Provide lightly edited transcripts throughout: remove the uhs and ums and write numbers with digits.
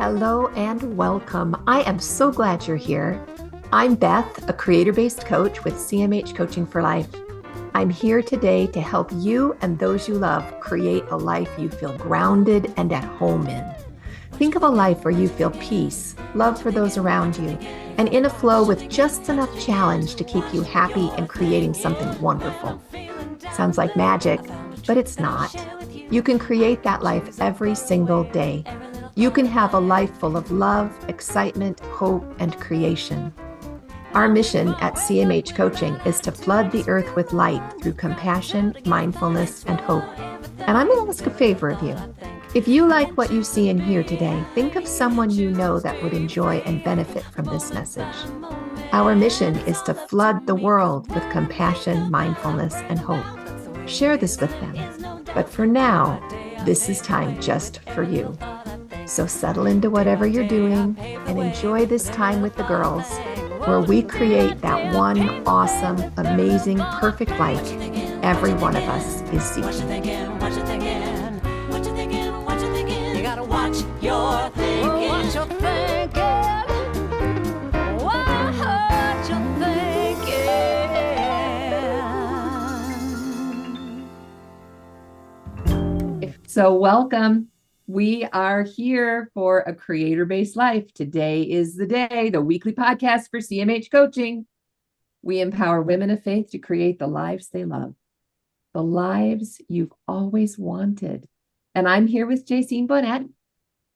Hello and welcome. I am so glad you're here. I'm Beth, a creator-based coach with CMH Coaching for Life. I'm here today to help you and those you love create a life you feel grounded and at home in. Think of a life where you feel peace, love for those around you, and in a flow with just enough challenge to keep you happy and creating something wonderful. Sounds like magic, but it's not. You can create that life every single day. You can have a life full of love, excitement, hope, and creation. Our mission at CMH Coaching is to flood the earth with light through compassion, mindfulness, and hope. And I'm going to ask a favor of you. If you like what you see and hear today, think of someone you know that would enjoy and benefit from this message. Our mission is to flood the world with compassion, mindfulness, and hope. Share this with them. But for now, this is time just for you. So settle into whatever you're doing and enjoy this time with the girls, where we create that one awesome, amazing, perfect life every one of us is seeking. You gotta watch your thinking. Watch your thinking. Watch your thinking. So welcome. We are here for a creator-based life. Today is the day, the weekly podcast for CMH Coaching. We empower women of faith to create the lives they love, the lives you've always wanted. And I'm here with Jacine Bonnet.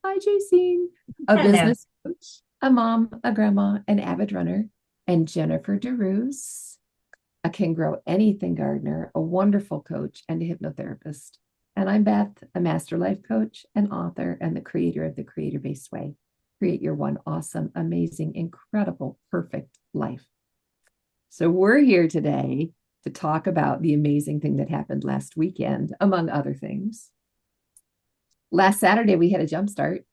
Hi, Jacine. A Hello. Business coach, a mom, a grandma, an avid runner, and Jennifer DeRuse, a Can Grow Anything gardener, a wonderful coach, and a hypnotherapist. And I'm Beth, a master life coach, an author, and the creator of the Creator-Based Way. Create your one awesome, amazing, incredible, perfect life. So we're here today to talk about the amazing thing that happened last weekend, among other things. Last Saturday, we had a jumpstart.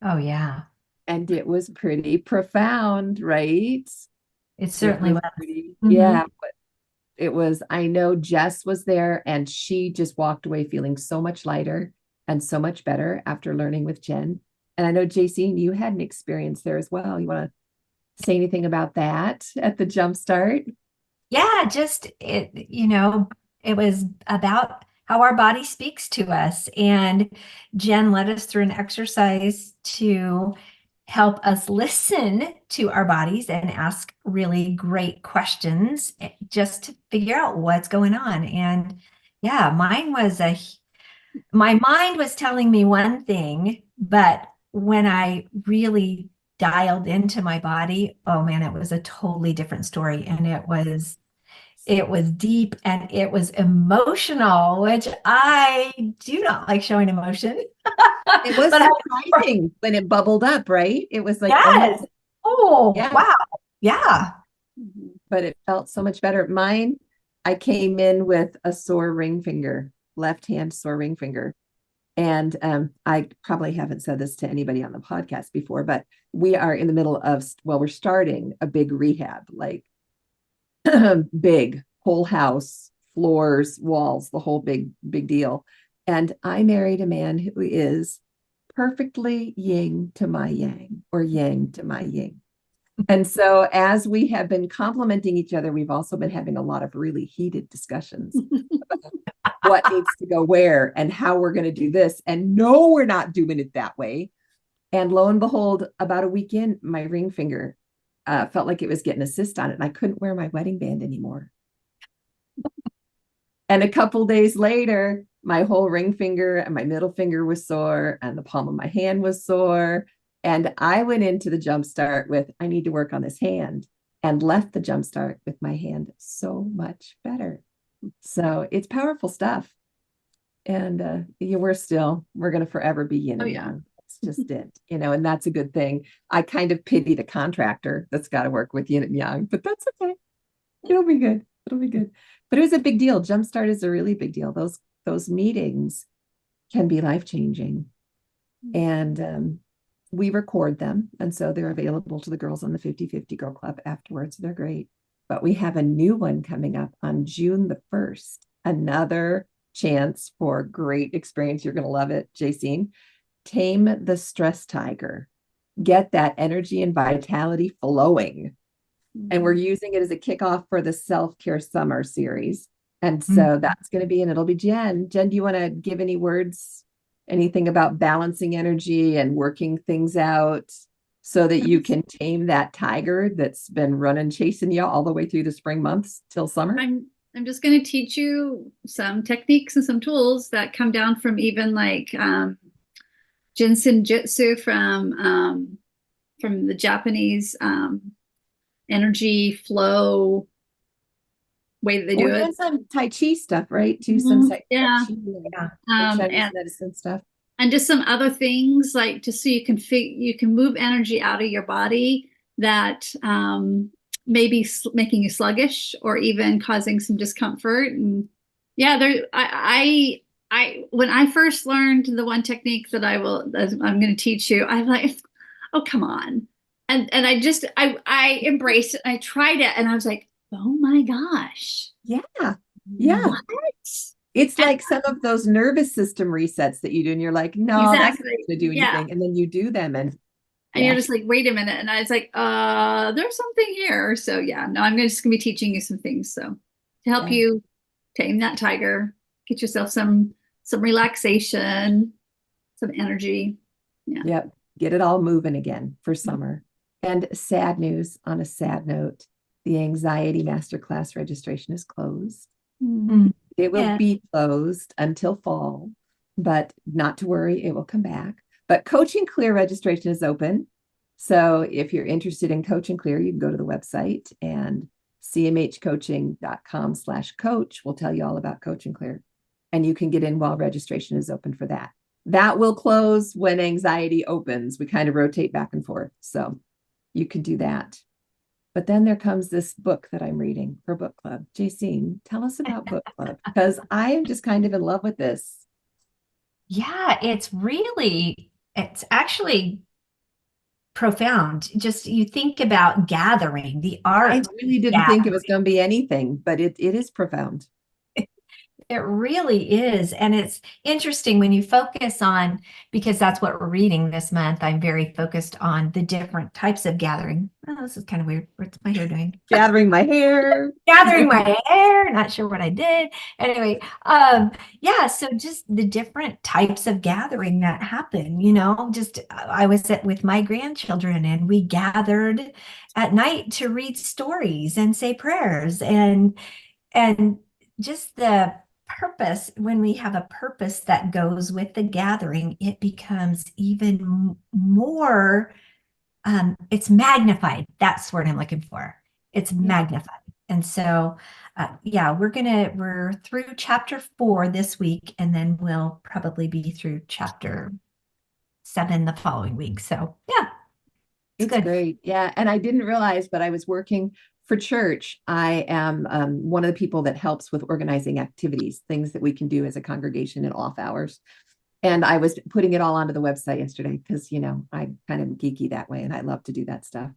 Oh, yeah. And it was pretty profound, right? It certainly was. Yeah. But it was, I know Jess was there and she just walked away feeling so much lighter and so much better after learning with Jen. And I know, Jacine, you had an experience there as well. You want to say anything about that at the jumpstart? Yeah, it was about how our body speaks to us. And Jen led us through an exercise to help us listen to our bodies and ask really great questions just to figure out what's going on. And yeah, my mind was telling me one thing, but when I really dialed into my body, oh man, it was a totally different story. And it was deep and it was emotional, which I do not like showing emotion. It was But surprising when it bubbled up, right? It was like, yes. Oh, yeah. wow. Yeah. But it felt so much better. Mine, I came in with a sore ring finger, left hand sore ring finger. And I probably haven't said this to anybody on the podcast before, but we are in the middle of, we're starting a big rehab, like big whole house, floors, walls, the whole big deal. And I married a man who is perfectly yin to my yang, or yang to my yin. And so as we have been complimenting each other, we've also been having a lot of really heated discussions about what needs to go where and how we're going to do this. And no, we're not doing it that way. And lo and behold, about a week in, my ring finger felt like it was getting a cyst on it, and I couldn't wear my wedding band anymore. And a couple days later, my whole ring finger and my middle finger was sore, and the palm of my hand was sore. And I went into the jumpstart with, I need to work on this hand, and left the jumpstart with my hand so much better. So it's powerful stuff. And we're going to forever be yin and yang. It's just it, and that's a good thing. I kind of pity the contractor that's got to work with yin and yang, but that's okay. It'll be good. But it was a big deal. Jumpstart is a really big deal. Those meetings can be life-changing. And we record them. And so they're available to the girls on the 50/50 Girl Club afterwards. They're great. But we have a new one coming up on June the 1st. Another chance for great experience. You're going to love it, Jacine. tame the stress tiger, get that energy and vitality flowing. And we're using it as a kickoff for the self-care summer series. And so that's going to be, and it'll be Jen. Jen, do you want to give any words, anything about balancing energy and working things out so that you can tame that tiger that's been running, chasing you all the way through the spring months till summer? I'm just going to teach you some techniques and some tools that come down from even like Jinsen Jitsu from the Japanese energy flow way that they do We're it. doing some Tai Chi stuff, right? Do some Tai Yeah. Chi and Chinese medicine stuff. And just some other things like just so you can move energy out of your body that maybe making you sluggish or even causing some discomfort. And yeah, I when I first learned the one technique that I'm going to teach you, I'm like, oh, come on. And I embraced it. I tried it and I was like, oh my gosh. Yeah. Yeah. What? It's like some of those nervous system resets that you do, and you're like, no, that's not going to do anything. And then you do them, and you're just like, wait a minute. And I was like, there's something here. So yeah, no, I'm just gonna be teaching you some things to help you tame that tiger, get yourself some relaxation, some energy. Yeah. Yep. Get it all moving again for summer. And sad news on a sad note, the anxiety masterclass registration is closed. It will be closed until fall, but not to worry, it will come back. But Coaching Clear registration is open. So if you're interested in Coaching Clear, you can go to the website, and cmhcoaching.com/coach will tell you all about Coaching Clear. And you can get in while registration is open for that. That will close when anxiety opens. We kind of rotate back and forth. So you can do that. But then there comes this book that I'm reading for book club. Jacine, tell us about book club, because I am just kind of in love with this. Yeah, it's actually profound. Just you think about gathering, the art. I really didn't think it was going to be anything, but it is profound. It really is. And it's interesting when you focus on, because that's what we're reading this month. I'm very focused on the different types of gathering. Oh, this is kind of weird. What's my hair doing? Gathering my hair. Gathering my hair. Not sure what I did. Anyway, yeah. So just the different types of gathering that happen, just I was with my grandchildren, and we gathered at night to read stories and say prayers, and just the purpose. When we have a purpose that goes with the gathering, it becomes even more, it's magnified. That's the word I'm looking for. It's magnified. And so we're through chapter 4 this week, and then we'll probably be through chapter 7 the following week. So yeah, it's good. Great. Yeah. And I didn't realize, but I was working for church. I am one of the people that helps with organizing activities, things that we can do as a congregation in off hours. And I was putting it all onto the website yesterday because, I'm kind of geeky that way, and I love to do that stuff.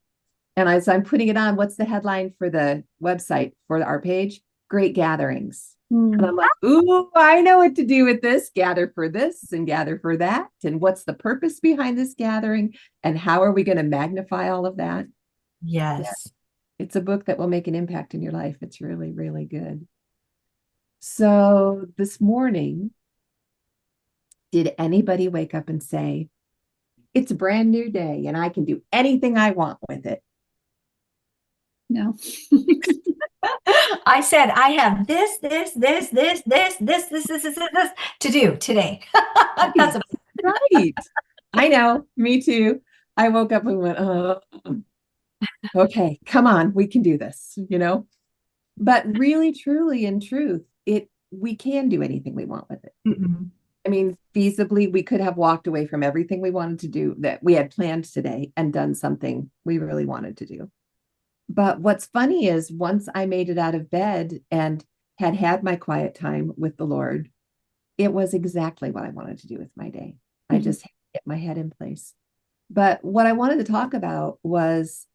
And I'm putting it on. What's the headline for the website for our page? Great gatherings. And I'm like, ooh, I know what to do with this. Gather for this and gather for that. And what's the purpose behind this gathering? And how are we going to magnify all of that? Yes. Yeah. It's a book that will make an impact in your life. It's really, really good. So this morning, did anybody wake up and say, it's a brand new day and I can do anything I want with it? No. I said, I have this to do today. That's right. I know. Me too. I woke up and went, okay, come on, we can do this, but really, truly, in truth, we can do anything we want with it. I mean, feasibly, we could have walked away from everything we wanted to do that we had planned today and done something we really wanted to do. But what's funny is once I made it out of bed and had my quiet time with the Lord, it was exactly what I wanted to do with my day. I just had to get my head in place. But what I wanted to talk about was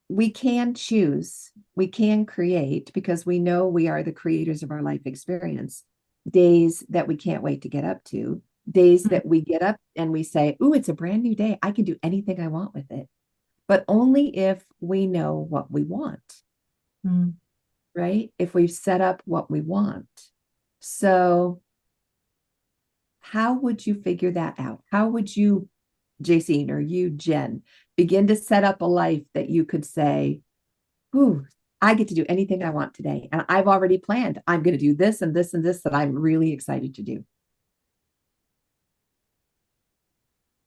we can choose, we can create, because we know we are the creators of our life experience, days that we can't wait to get up to, days that we get up and we say, "Ooh, it's a brand new day. I can do anything I want with it." But only if we know what we want, Mm. right? If we've set up what we want. So how would you figure that out? How would you, Jacine, or you, Jen, begin to set up a life that you could say, "Ooh, I get to do anything I want today. And I've already planned. I'm going to do this and this and this that I'm really excited to do."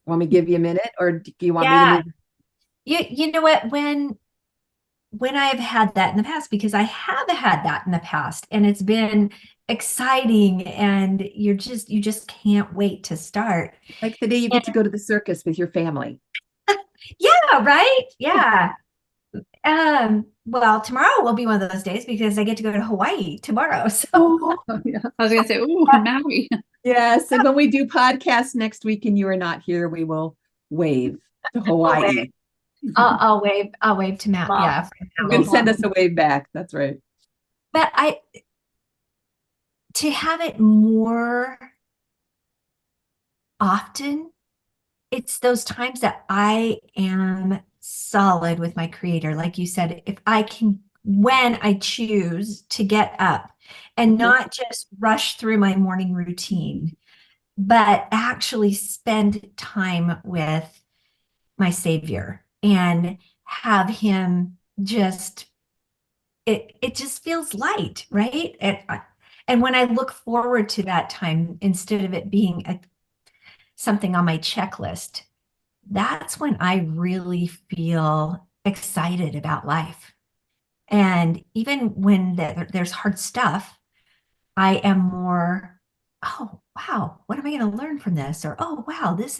Want me to give you a minute, or do you want me to Yeah. move? You know what? When I've had that in the past, because I have had that in the past, and it's been exciting, and you just can't wait to start. Like the day you And get to go to the circus with your family. yeah, right? Yeah. Well, tomorrow will be one of those days because I get to go to Hawaii tomorrow. So Oh, Oh, yeah. I was gonna say, ooh, Maui. yes. And when we do podcasts next week and you are not here, we will wave to I'll wave. Hawaii. I'll wave to Matt. Love. Yeah. You can send us a wave back. That's right. But to have it more often, it's those times that I am solid with my creator. Like you said, if I can, when I choose to get up and not just rush through my morning routine, but actually spend time with my savior and have him just, it just feels light, right? And when I look forward to that time, instead of it being something on my checklist, that's when I really feel excited about life. And even when there's hard stuff, I am more, oh, wow, what am I going to learn from this? Or, oh, wow, this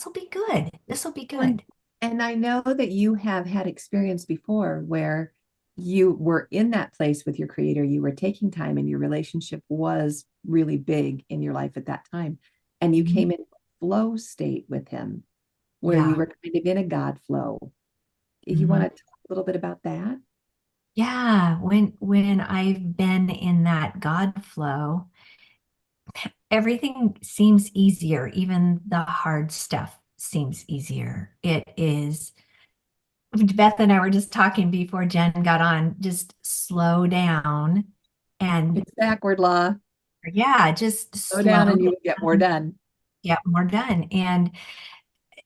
will be good. This will be good. And I know that you have had experience before where you were in that place with your creator, you were taking time and your relationship was really big in your life at that time. And you came in flow state with him where you Yeah. were kind of in a God flow. You Mhm. want to talk a little bit about that? Yeah. When I've been in that God flow, everything seems easier. Even the hard stuff seems easier. It is. Beth and I were just talking before Jen got on, just slow down and It's backward law. yeah, just Slow down slow and you will get more down, done. get more done. And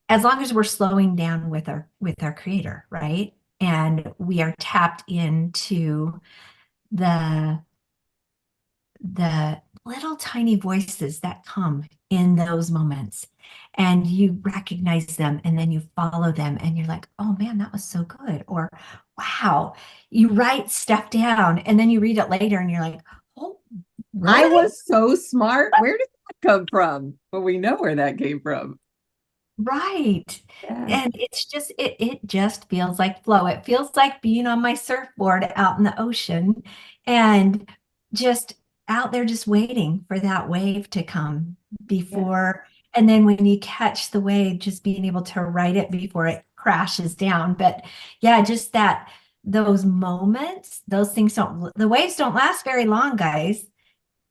as long as we're slowing down with our creator, right? And we are tapped into the the little tiny voices that come in those moments, and you recognize them and then you follow them and you're like, oh man, that was so good. Or wow, you write stuff down and then you read it later and you're like, oh I really? was so smart. Where did that come from? Well, we know where that came from. Right. Yeah. And it just feels like flow. It feels like being on my surfboard out in the ocean and just out there just waiting for that wave to come Yeah. before. And then when you catch the wave, just being able to ride it before it crashes down. But yeah, just those moments, those things the waves don't last very long, guys.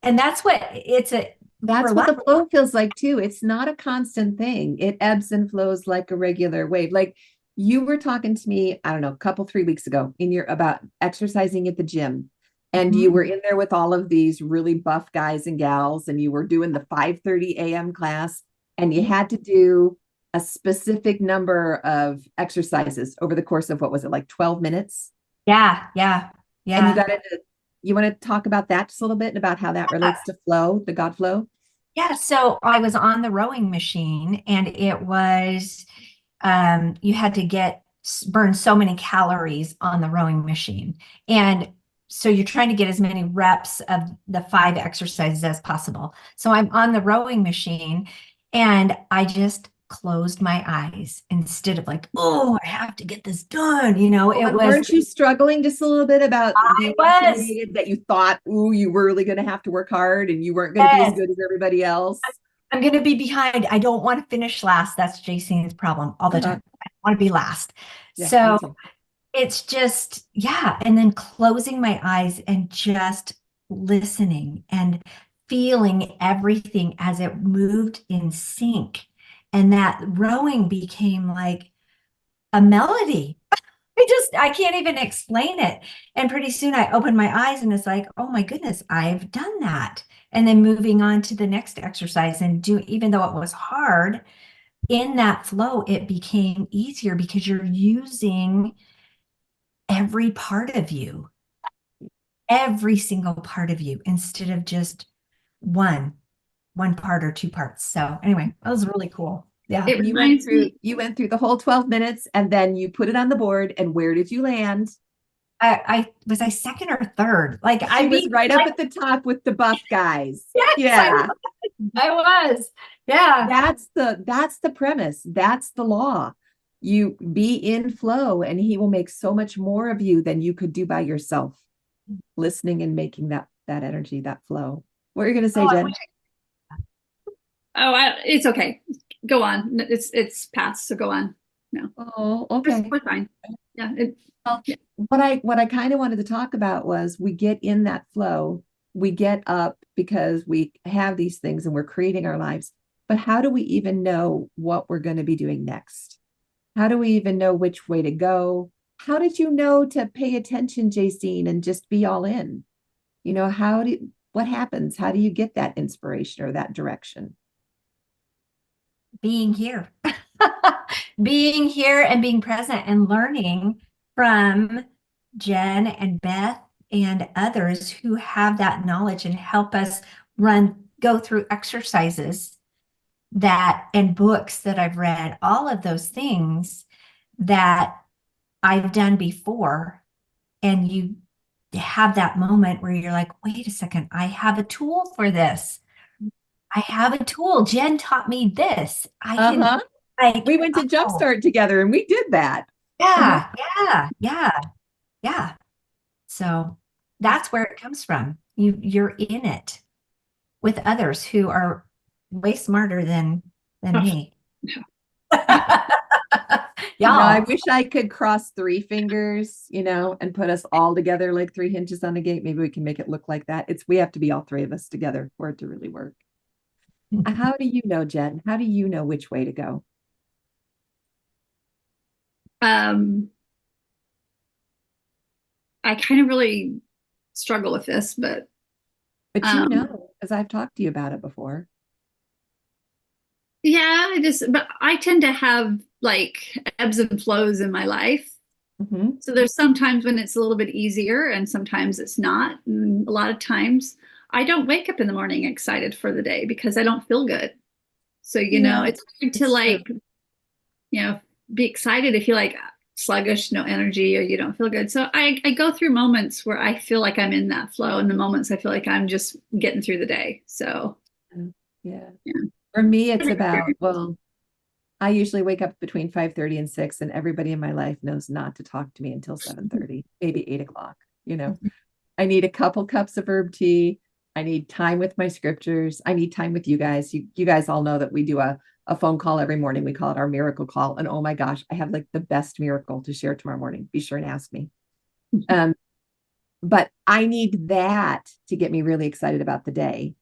And that's what it's for That's what life. the flow feels like too. It's not a constant thing. It ebbs and flows like a regular wave. Like you were talking to me, I don't know, a couple, 3 weeks ago in your about exercising at the gym. And you were in there with all of these really buff guys and gals, and you were doing the 5:30 a.m. class, and you had to do a specific number of exercises over the course of what was it, like 12 minutes? Yeah, yeah, And you yeah. got into, you want to talk about that just a little bit and about how that relates to flow, the God flow? Yeah, so I was on the rowing machine and it was you had to burn so many calories on the rowing machine. And so you're trying to get as many reps of the 5 exercises as possible. So I'm on the rowing machine and I just closed my eyes instead of like, oh, I have to get this done. It And was, weren't you struggling just a little bit about I being was, intimidated that you thought, ooh, you were really going to have to work hard and you weren't going to be as yes, good as everybody else? I'm going to be behind. I don't want to finish last. That's JC's problem all the Uh-huh. time. I want to be last. Yeah, me So too. it's just, yeah. And then closing my eyes and just listening and feeling everything as it moved in sync. And that rowing became like a melody. I can't even explain it. And pretty soon I opened my eyes and it's like, oh my goodness, I've done that. And then moving on to the next exercise and even though it was hard, in that flow, it became easier because you're using every part of you, every single part of you, instead of just one part or two parts. So anyway, that was really cool. Yeah. It You reminds me. went through the whole 12 minutes and then you put it on the board. And where did you land? I was I second or third? Like I was right up at the top with the buff guys. Yes, Yeah. I was. Yeah. That's the premise. That's the law. You be in flow and he will make so much more of you than you could do by yourself, listening and making that energy, that flow. What are you going to say, Jen? It's okay. Go on. It's past, so go on. No. Oh, okay. We're fine. Yeah. Yeah. What I kind of wanted to talk about was we get in that flow, we get up because we have these things and we're creating our lives. But how do we even know what we're going to be doing next? How do we even know which way to go? How did you know to pay attention, Jacine, and just be all in? You know, what happens? How do you get that inspiration or that direction? Being here. Being here and being present and learning from Jen and Beth and others who have that knowledge and help us go through exercises and books that I've read, all of those things that I've done before. And you have that moment where you're like, wait a second, I have a tool for this. I have a tool. Jen taught me this. I can we went to Jumpstart together and we did that. Yeah, yeah. So that's where it comes from. You're in it with others who are way smarter than me. Yeah, I wish I could cross three fingers, and put us all together like three hinges on a gate. Maybe we can make it look like that. We have to be all three of us together for it to really work. How do you know, Jen? How do you know which way to go? I kind of really struggle with this, but because I've talked to you about it before. Yeah, but I tend to have like ebbs and flows in my life. Mm-hmm. So there's sometimes when it's a little bit easier and sometimes it's not. And a lot of times I don't wake up in the morning excited for the day because I don't feel good. So, it's hard to be excited if you're like sluggish, no energy, or you don't feel good. So I go through moments where I feel like I'm in that flow and the moments I feel like I'm just getting through the day. So, yeah. For me, it's about, I usually wake up between 5:30 and 6, and everybody in my life knows not to talk to me until 7:30, maybe 8 o'clock. I need a couple cups of herb tea. I need time with my scriptures. I need time with you guys. You guys all know that we do a phone call every morning. We call it our miracle call. And oh my gosh, I have like the best miracle to share tomorrow morning. Be sure and ask me. But I need that to get me really excited about the day.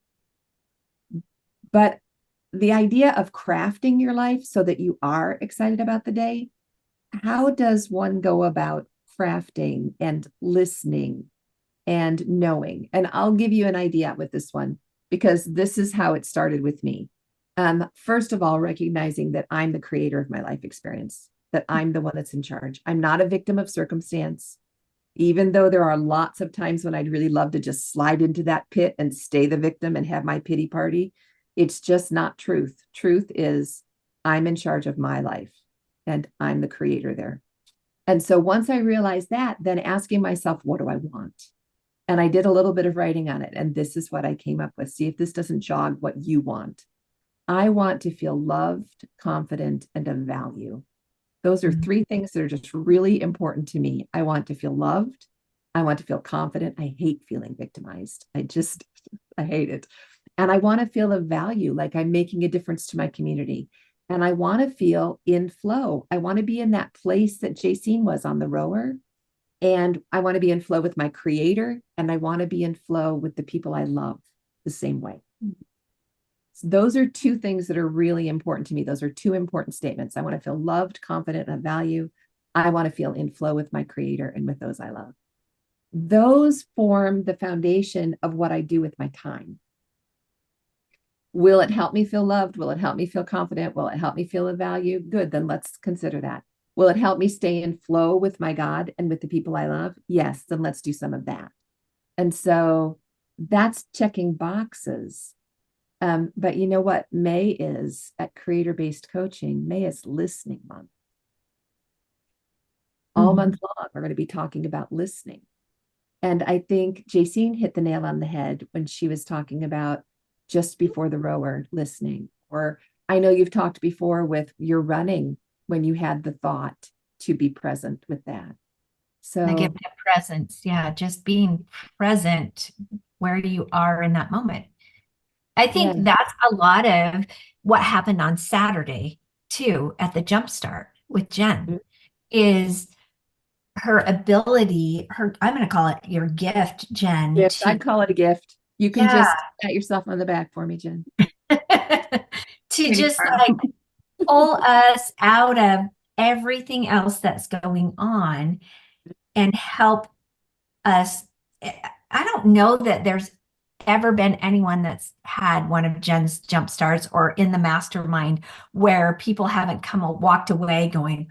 But the idea of crafting your life so that you are excited about the day, how does one go about crafting and listening and knowing? And I'll give you an idea with this one, because this is how it started with me. First of all, recognizing that I'm the creator of my life experience, that I'm the one that's in charge. I'm not a victim of circumstance, even though there are lots of times when I'd really love to just slide into that pit and stay the victim and have my pity party. It's just not truth. Truth is I'm in charge of my life and I'm the creator there. And so once I realized that, then asking myself, what do I want? And I did a little bit of writing on it. And this is what I came up with. See if this doesn't jog what you want. I want to feel loved, confident, and of value. Those are three things that are just really important to me. I want to feel loved. I want to feel confident. I hate feeling victimized. I hate it. And I want to feel of value, like I'm making a difference to my community. And I want to feel in flow. I want to be in that place that Jacine was on the rower. And I want to be in flow with my creator. And I want to be in flow with the people I love the same way. So those are two things that are really important to me. Those are two important statements. I want to feel loved, confident, and of value. I want to feel in flow with my creator and with those I love. Those form the foundation of what I do with my time. Will it help me feel loved? Will it help me feel confident? Will it help me feel of value? Good, then let's consider that. Will it help me stay in flow with my God and with the people I love? Yes, then let's do some of that. And so that's checking boxes. But you know what May is at Creator-Based Coaching? May is listening month. All month long, we're going to be talking about listening. And I think Jacine hit the nail on the head when she was talking about just before the rower listening. Or I know you've talked before with your running when you had the thought to be present with that. So the gift of presence. Yeah, just being present where you are in that moment. I think that's a lot of what happened on Saturday too at the Jumpstart with Jen is her ability, I'm going to call it your gift, Jen. Gift, I'd call it a gift. You can just pat yourself on the back for me, Jen. To just like pull us out of everything else that's going on and help us. I don't know that there's ever been anyone that's had one of Jen's jump starts or in the mastermind where people haven't walked away going,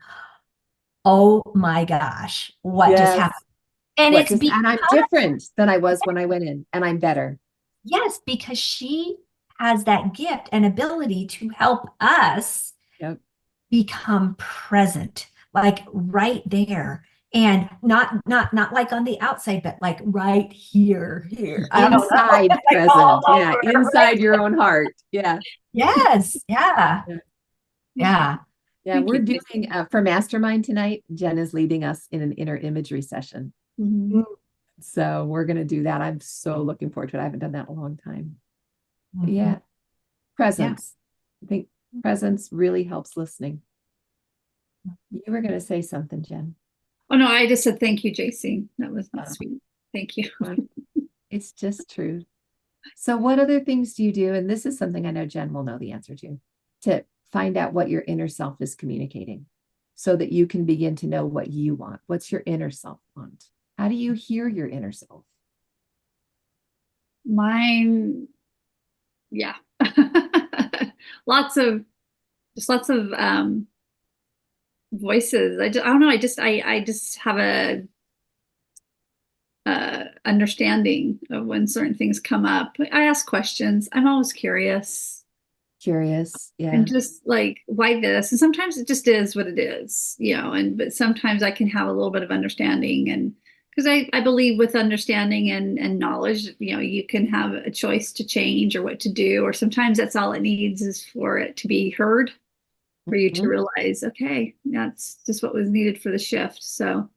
oh my gosh, what just happened? And and I'm different than I was when I went in, and I'm better. Yes, because she has that gift and ability to help us become present, like right there. And not like on the outside, but like right here. Inside present. Yeah. Inside your own heart. Yeah. Yes. Yeah. Yeah. Yeah. We're doing for mastermind tonight. Jen is leading us in an inner imagery session. So we're going to do that. I'm so looking forward to it. I haven't done that in a long time. Yeah. Presence. I think presence really helps listening. You were going to say something, Jen. Oh, no, I just said thank you, JC. That was sweet. Thank you. It's just true. So what other things do you do? And this is something I know Jen will know the answer to find out what your inner self is communicating so that you can begin to know what you want. What's your inner self want? How do you hear your inner self? Mine, yeah. lots of voices. I don't know. I just have a understanding of when certain things come up. I ask questions. I'm always curious. Yeah. And just like, why this? And sometimes it just is what it is, but sometimes I can have a little bit of understanding, and because I believe with understanding and knowledge, you can have a choice to change or what to do, or sometimes that's all it needs is for it to be heard, for you to realize, okay, that's just what was needed for the shift. So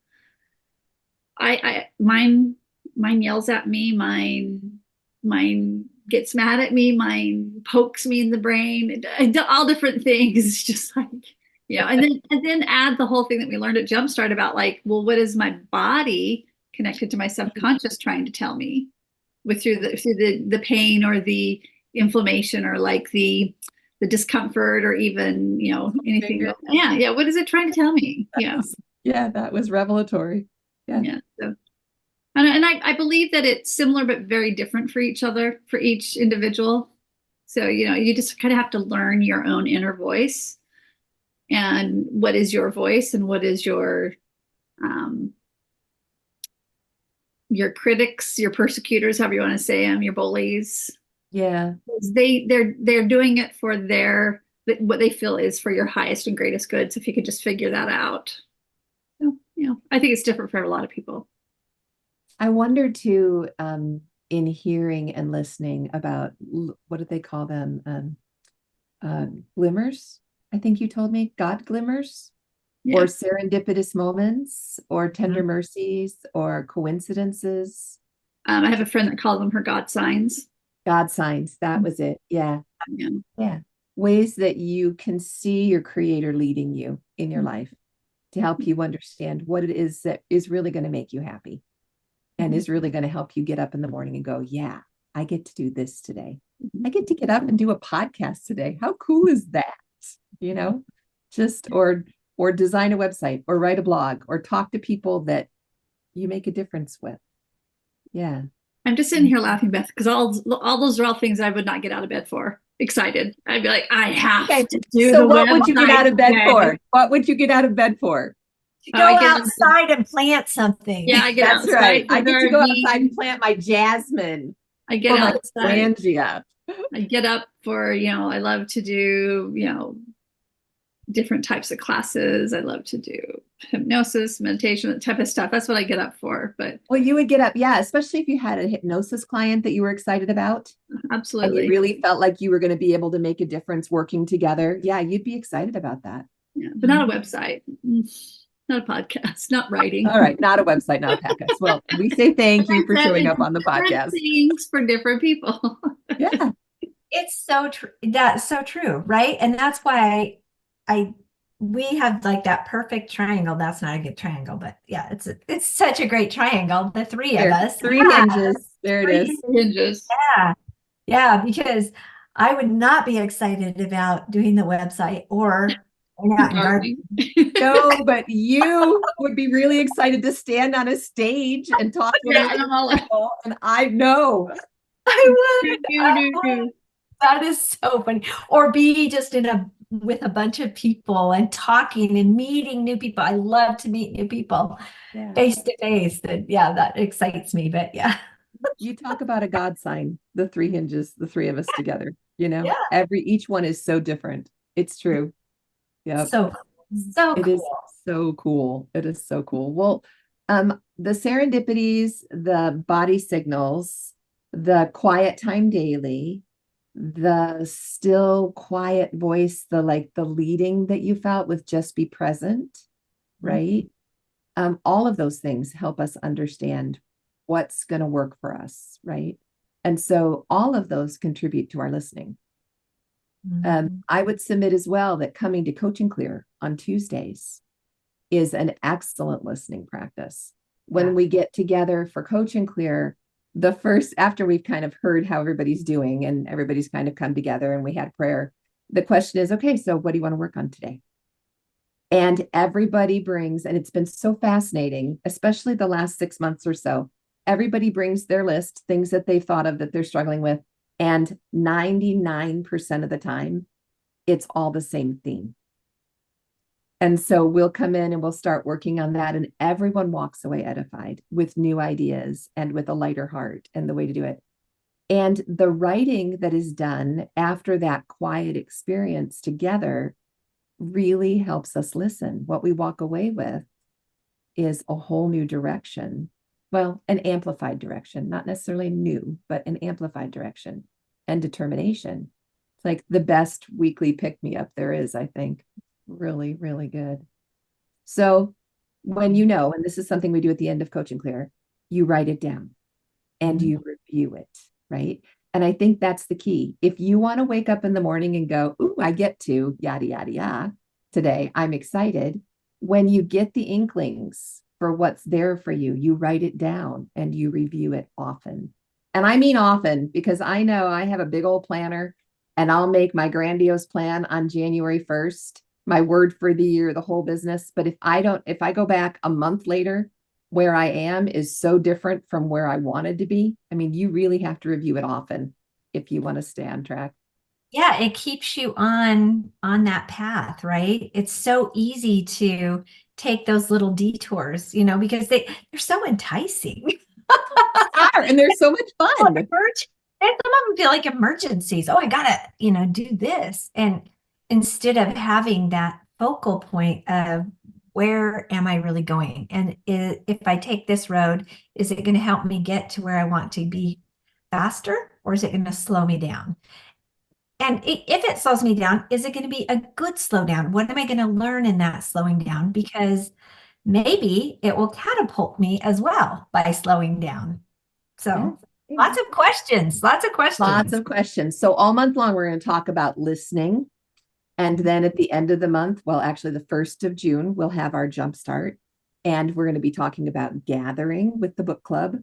mine yells at me, mine gets mad at me, mine pokes me in the brain, all different things. It's just like, and then add the whole thing that we learned at Jumpstart about like, well, what is my body connected to my subconscious trying to tell me through the pain or the inflammation or like the discomfort or even, anything. Yeah. What is it trying to tell me? That was revelatory. Yeah. So, and I believe that it's similar but very different for each individual. So, you just kind of have to learn your own inner voice and what is your voice and what is your critics, your persecutors, however you want to say them, your bullies. Yeah. They're doing it for what they feel is for your highest and greatest good. So if you could just figure that out. So, I think it's different for a lot of people. I wonder too, in hearing and listening about, what do they call them? Glimmers. I think you told me God glimmers, or serendipitous moments, or tender mercies, or coincidences. I have a friend that calls them her God signs. God signs. That was it. Yeah. Ways that you can see your creator leading you in your life to help you understand what it is that is really going to make you happy and is really going to help you get up in the morning and go, yeah, I get to do this today. I get to get up and do a podcast today. How cool is that? You know, just or design a website or write a blog or talk to people that you make a difference with. Yeah. I'm just sitting here laughing, Beth, because all those are all things I would not get out of bed for. Excited. I'd be like, I have Okay. to do So the what would you get out of bed website for? What would you get out of bed for? To Oh, go I get outside and plant something. Yeah, I get That's outside right. to I get to go outside gardening. and plant my jasmine I get or my outside. hydrangea. I get up for, I love to do, different types of classes. I love to do hypnosis, meditation, that type of stuff. That's what I get up for. But Well, you would get up, yeah, especially if you had a hypnosis client that you were excited about and you absolutely. really felt like you were going to be able to make a difference working together. Yeah, you'd be excited about that. Yeah, but not a website, not a podcast, not writing. All right, not a website, not a podcast. Well, we say thank you for showing up on the Different podcast. things for different people. Yeah. It's so true. That's so true, right? And that's why we have like that perfect triangle. That's not a good triangle, but yeah, it's such a great triangle. The three of us. Three Yeah, hinges. There it is. Hinges. yeah, because I would not be excited about doing the website or going out and gardening. No, but you would be really excited to stand on a stage and talk to other people. And I know. I would. That is so funny. Or be just with a bunch of people and talking and meeting new people. I love to meet new people face to face. That excites me. But yeah. You talk about a God sign, the three hinges, the three of us together, Yeah. each one is so different. It's true. Yeah. So It cool. is so cool. It is so cool. Well, the serendipities, the body signals, the quiet time daily, the still quiet voice, the leading that you felt with just be present, right? All of those things help us understand what's going to work for us, right? And so all of those contribute to our listening. I would submit as well that coming to Coach and Clear on Tuesdays is an excellent listening practice. When we get together for Coach and Clear, after we've kind of heard how everybody's doing and everybody's kind of come together and we had prayer, the question is, okay, so what do you want to work on today? And everybody brings, and it's been so fascinating, especially the last 6 months or so, everybody brings their list, things that they've thought of that they're struggling with. And 99% of the time, it's all the same theme. And so we'll come in and we'll start working on that. And everyone walks away edified with new ideas and with a lighter heart and the way to do it. And the writing that is done after that quiet experience together really helps us listen. What we walk away with is a whole new direction. Well, an amplified direction, not necessarily new, but an amplified direction and determination. It's like the best weekly pick-me-up there is, I think. Really, really good. So when and this is something we do at the end of Coach and Clear, you write it down and you review it, right? And I think that's the key. If you want to wake up in the morning and go, ooh, I get to yada, yada, yada today, I'm excited. When you get the inklings for what's there for you, you write it down and you review it often. And I mean often, because I know I have a big old planner and I'll make my grandiose plan on January 1st, my word for the year, the whole business. But if I go back a month later, where I am is so different from where I wanted to be. I mean, you really have to review it often if you want to stay on track. Yeah, it keeps you on that path, right? It's so easy to take those little detours, because they're so enticing. And they're so much fun. And some of them feel like emergencies. Oh, I gotta, do this. And instead of having that focal point of where am I really going? And if I take this road, is it going to help me get to where I want to be faster, or is it going to slow me down? And if it slows me down, is it going to be a good slowdown? What am I going to learn in that slowing down? Because maybe it will catapult me as well by slowing down. So lots of questions. So all month long, we're going to talk about listening. And then at the end of the month, well, actually the 1st of June, we'll have our jumpstart. And we're going to be talking about gathering with the book club.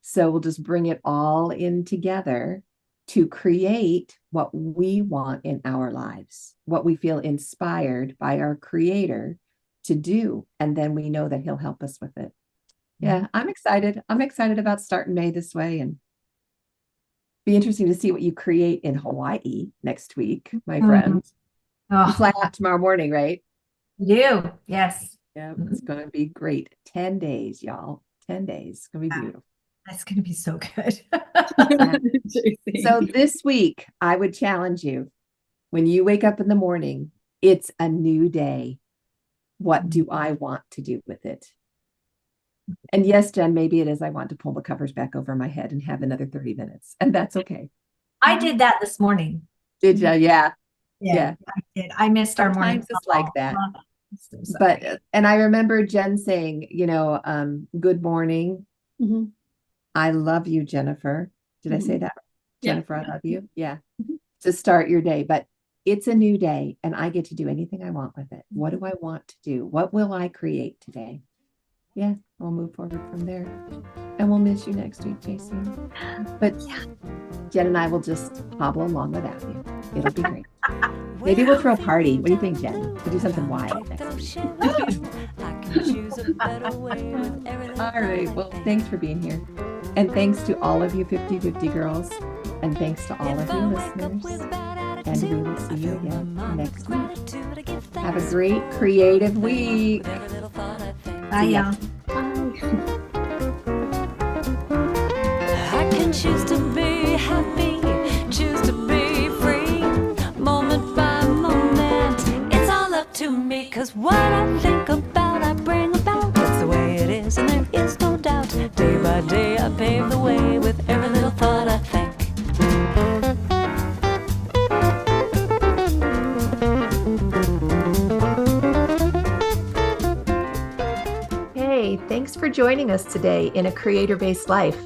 So we'll just bring it all in together to create what we want in our lives, what we feel inspired by our creator to do. And then we know that he'll help us with it. Yeah, I'm excited. I'm excited about starting May this way, and be interesting to see what you create in Hawaii next week, my friend. You fly out tomorrow morning, right? You do. Yes. Yeah, it's going to be great. 10 days, y'all. 10 days. It's going to be beautiful. That's going to be so good. So this week, I would challenge you, when you wake up in the morning, it's a new day. What do I want to do with it? And yes, Jen, maybe it is I want to pull the covers back over my head and have another 30 minutes. And that's okay. I did that this morning. Did you? Yeah. Yeah, I did. I missed our morning. Sometimes it's like that. So But, and I remember Jen saying, good morning. Mm-hmm. I love you, Jennifer. Did I say that? Yeah. Jennifer, I love you. Yeah. To start your day. But it's a new day and I get to do anything I want with it. What do I want to do? What will I create today? Yeah, we'll move forward from there. And we'll miss you next week, JC. But Jen and I will just hobble along without you. It'll be great. Maybe we'll throw a party. What do you think, Jen? We'll do something wild next week. All right. Well, thanks for being here. And thanks to all of you 50/50 girls. And thanks to all of you listeners. And we will see you again next week. Have a great creative week. Bye, y'all. I can choose to be happy, choose to be free, moment by moment. It's all up to me, 'cause what I think about, I bring about. That's the way it is, and there is no doubt. Day by day, I pave the way with every little thought I think. Hey, thanks for joining us today in A Creator-Based Life.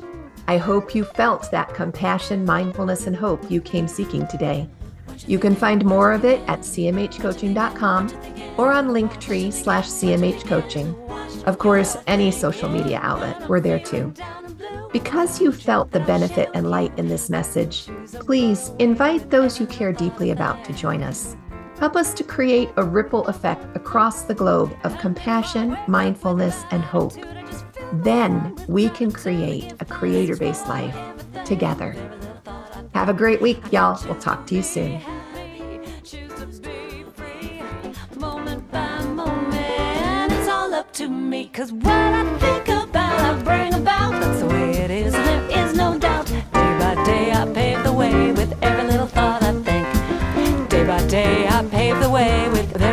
I hope you felt that compassion, mindfulness, and hope you came seeking today. You can find more of it at cmhcoaching.com or on linktree/cmhcoaching. Of course, any social media outlet, we're there too. Because you felt the benefit and light in this message, please invite those you care deeply about to join us. Help us to create a ripple effect across the globe of compassion, mindfulness, and hope. Then we can create a creator-based life together. Have a great week, y'all. We'll talk to you soon. Moment by moment, it's all up to me, 'cause what I think about, I bring about. That's the way it is, and there is no doubt. Day by day, I pave the way with every little thought I think. Day by day, I pave the way with every